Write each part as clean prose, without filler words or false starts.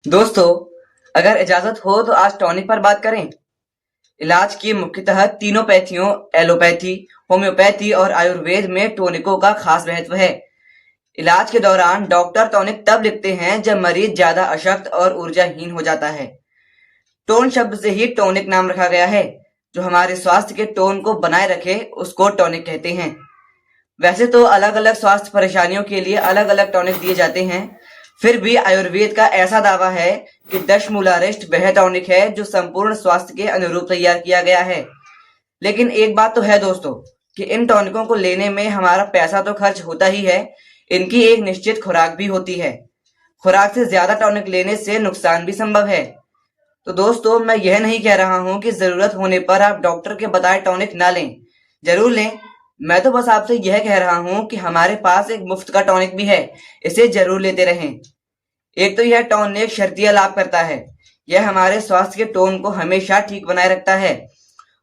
दोस्तों, अगर इजाजत हो तो आज टॉनिक पर बात करें। इलाज की मुख्यतः तीनों पैथियों एलोपैथी, होम्योपैथी और आयुर्वेद में टॉनिकों का खास महत्व है। इलाज के दौरान डॉक्टर टॉनिक तब लिखते हैं जब मरीज ज्यादा अशक्त और ऊर्जाहीन हो जाता है। टोन शब्द से ही टॉनिक नाम रखा गया है। जो हमारे स्वास्थ्य के टोन को बनाए रखे उसको टॉनिक कहते हैं। वैसे तो अलग अलग स्वास्थ्य परेशानियों के लिए अलग अलग टॉनिक दिए जाते हैं। फिर भी आयुर्वेद का ऐसा दावा है कि दशमूलारिष्ट वह टॉनिक है जो संपूर्ण स्वास्थ्य के अनुरूप तैयार किया गया है। लेकिन एक बात तो है दोस्तों कि इन टॉनिकों को लेने में हमारा पैसा तो खर्च होता ही है, इनकी एक निश्चित खुराक भी होती है। खुराक से ज्यादा टॉनिक लेने से नुकसान भी संभव है। तो दोस्तों, मैं यह नहीं कह रहा हूं कि जरूरत होने पर आप डॉक्टर के बताए टॉनिक ना लें, जरूर लें। मैं तो बस आपसे यह कह रहा हूं कि हमारे पास एक मुफ्त का टॉनिक भी है, इसे जरूर लेते रहें। एक तो यह टॉनिक शर्तिया लाभ करता है। यह हमारे स्वास्थ्य के टोन को हमेशा ठीक बनाए रखता है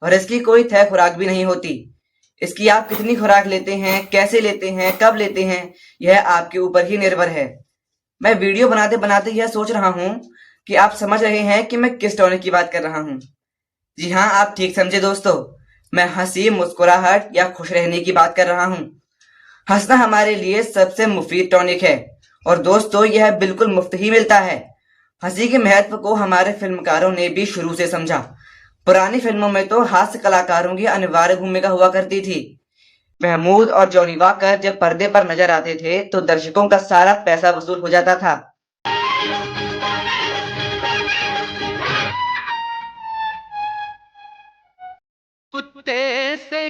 और इसकी कोई तय खुराक भी नहीं होती। इसकी आप कितनी खुराक लेते हैं, कैसे लेते हैं, कब लेते हैं, यह आपके ऊपर ही निर्भर है। मैं वीडियो बनाते बनाते यह सोच रहा हूं कि आप समझ रहे हैं कि मैं किस टॉनिक की बात कर रहा हूं। जी हाँ, आप ठीक समझे दोस्तों। मैं हंसी, मुस्कुराहट या खुश रहने की बात कर रहा हूँ। हंसना हमारे लिए सबसे मुफीद टॉनिक है और दोस्तों यह बिल्कुल मुफ्त ही मिलता है। हंसी के महत्व को हमारे फिल्मकारों ने भी शुरू से समझा। पुरानी फिल्मों में तो हास्य कलाकारों की अनिवार्य भूमिका हुआ करती थी। महमूद और जॉनी वॉकर जब पर्दे पर नजर आते थे तो दर्शकों का सारा पैसा वसूल हो जाता था। कुत्ते से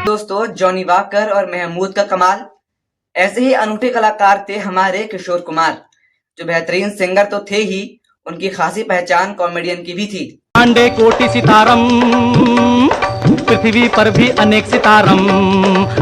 दोस्तों, जॉनी वॉकर और महमूद का कमाल। ऐसे ही अनूठे कलाकार थे हमारे किशोर कुमार, जो बेहतरीन सिंगर तो थे ही, उनकी खासी पहचान कॉमेडियन की भी थी। पांडे कोटि सितारम, पृथ्वी पर भी अनेक सितारम।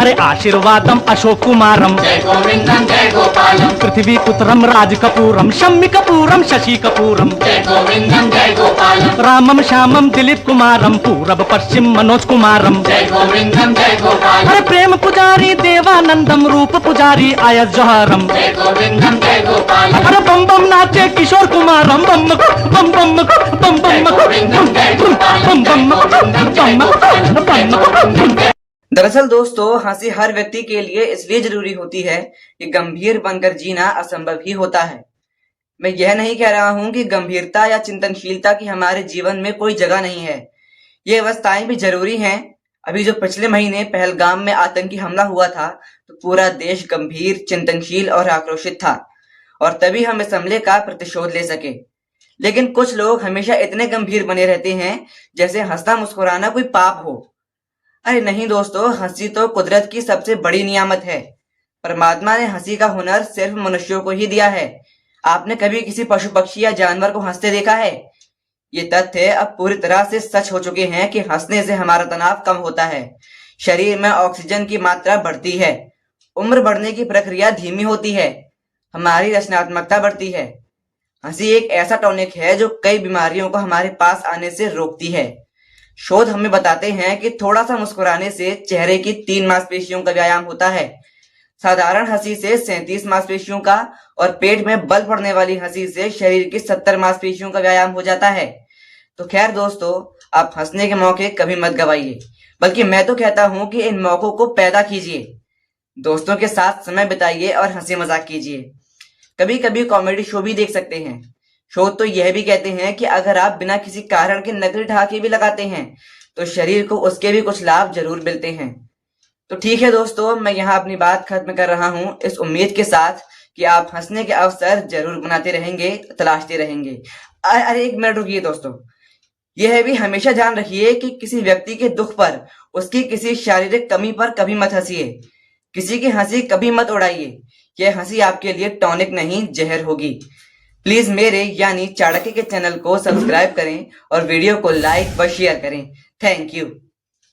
अरे आशीर्वादम अशोक कुमारम, जय गोविंदम जय गोपालम, पृथ्वी पुत्रम राज कपूरम, शम्मी कपूरम शशि कपूरम, जय गोविंदम जय गोपालम, रामम श्यामम दिलीप कुमारम, पूरब पश्चिम मनोज कुमारम, जय गोविंदम जय गोपालम, अरे प्रेम पुजारी देवानंदम, रूप पुजारी आयस जौहरम, जय गोविंदम जय गोपालम, अरे बम बम नाचे किशोर कुमारम, बम बम बम बम बम गोविंदम जय गोपालम, जय गोविंदम जय गोपालम, जय गोविंदम जय। दरअसल दोस्तों, हंसी हर व्यक्ति के लिए इसलिए जरूरी होती है कि गंभीर बनकर जीना असंभव ही होता है। मैं यह नहीं कह रहा हूं कि गंभीरता या चिंतनशीलता की हमारे जीवन में कोई जगह नहीं है। ये अवस्थाएं भी जरूरी हैं। अभी जो पिछले महीने पहलगाम में आतंकी हमला हुआ था तो पूरा देश गंभीर, चिंतनशील और आक्रोशित था और तभी हम इस हमले का प्रतिशोध ले सके। लेकिन कुछ लोग हमेशा इतने गंभीर बने रहते हैं जैसे हंसना मुस्कुराना कोई पाप हो। अरे नहीं दोस्तों, हंसी तो कुदरत की सबसे बड़ी नियामत है। परमात्मा ने हंसी का हुनर सिर्फ मनुष्यों को ही दिया है। आपने कभी किसी पशु पक्षी या जानवर को हंसते देखा है? ये तथ्य अब पूरी तरह से सच हो चुके हैं कि हंसने से हमारा तनाव कम होता है, शरीर में ऑक्सीजन की मात्रा बढ़ती है, उम्र बढ़ने की प्रक्रिया धीमी होती है, हमारी रचनात्मकता बढ़ती है। हंसी एक ऐसा टॉनिक है जो कई बीमारियों को हमारे पास आने से रोकती है। शोध हमें बताते हैं कि थोड़ा सा मुस्कुराने से चेहरे की 3 मांसपेशियों का व्यायाम होता है, साधारण हंसी से 37 मांसपेशियों का और पेट में बल पड़ने वाली हंसी से शरीर की 70 मांसपेशियों का व्यायाम हो जाता है। तो खैर दोस्तों, आप हंसने के मौके कभी मत गवाइए, बल्कि मैं तो कहता हूं कि इन मौकों को पैदा कीजिए। दोस्तों के साथ समय बिताइए और हंसी मजाक कीजिए। कभी कभी कॉमेडी शो भी देख सकते हैं। शो तो यह भी कहते हैं कि अगर आप बिना किसी कारण के नकली ठहाके भी लगाते हैं तो शरीर को उसके भी कुछ लाभ जरूर मिलते हैं। तो ठीक है दोस्तों, मैं यहाँ अपनी बात खत्म कर रहा हूँ इस उम्मीद के साथ कि आप हंसने के अवसर जरूर बनाते रहेंगे, तलाशते रहेंगे। अरे एक मिनट रुकिए दोस्तों, यह भी हमेशा ध्यान रखिए कि किसी व्यक्ति के दुख पर, उसकी किसी शारीरिक कमी पर कभी मत हंसिए, किसी की हंसी कभी मत उड़ाइए। यह हंसी आपके लिए टॉनिक नहीं, जहर होगी। प्लीज मेरे यानी चाणक्य के चैनल को सब्सक्राइब करें और वीडियो को लाइक व शेयर करें। Thank you.